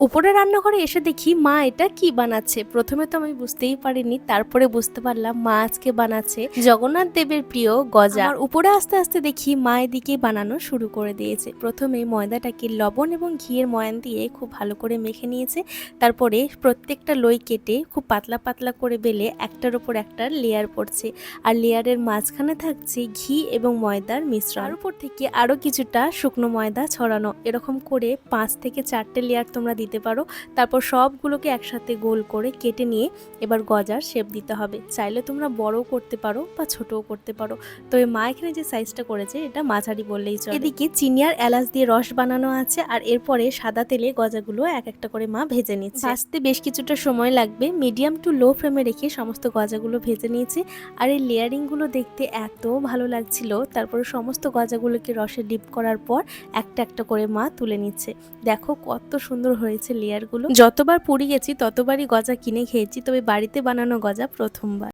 উপরে রান্নাঘরে এসে দেখি মা এটা কি বানাচ্ছে। প্রথমে তো আমি বুঝতেই পারিনি, তারপরে বুঝতে পারলাম মা আজকে বানাচ্ছে জগন্নাথ দেবের প্রিয় গজা। আর উপরে আস্তে আস্তে দেখি মা এদিকে বানানো শুরু করে দিয়েছে। প্রথমে ময়দাটাকে লবণ এবং ঘিয়ের ময়ান দিয়ে খুব ভালো করে মেখে নিয়েছে। তারপরে প্রত্যেকটা লই কেটে খুব পাতলা পাতলা করে বেলে একটার উপর একটা লেয়ার পড়ছে, আর লেয়ারের মাঝখানে থাকছে ঘি এবং ময়দার মিশ্রণ। তার উপর থেকে আরো কিছুটা শুকনো ময়দা ছড়ানো। এরকম করে 5 থেকে 4টে লেয়ার তোমরা দিতে পারো। তারপর সবগুলোকে একসাথে গোল করে কেটে নিয়ে এবার গজার শেপ দিতে হবে। চাইলে তোমরা বড়ও করতে পারো বা ছোটও করতে পারো, তবে মা এখানে যে সাইজটা করেছে এটা মাঝারি বললেই চলে। এদিকে চিনি আর এলাচ দিয়ে রস বানানো আছে, আর এরপরে সাদা তেলে গজাগুলো এক একটা করে মা ভেজে নিচ্ছে। ভাজতে বেশ কিছুটা সময় লাগবে। মিডিয়াম টু লো ফ্লেমে রেখে সমস্ত গজাগুলো ভেজে নিয়েছে। আর এই লেয়ারিং গুলো দেখতে এত ভালো লাগছিল। তারপরে সমস্ত গজাগুলোকে রসে ডিপ করার পর একটা একটা করে মা তুলে নিচ্ছে। দেখো কত সুন্দর হয়েছে লেয়ারগুলো। যতবার পুরী গেছি ততবারই গজা কিনে খেয়েছি, তবে বাড়িতে বানানো গজা প্রথমবার।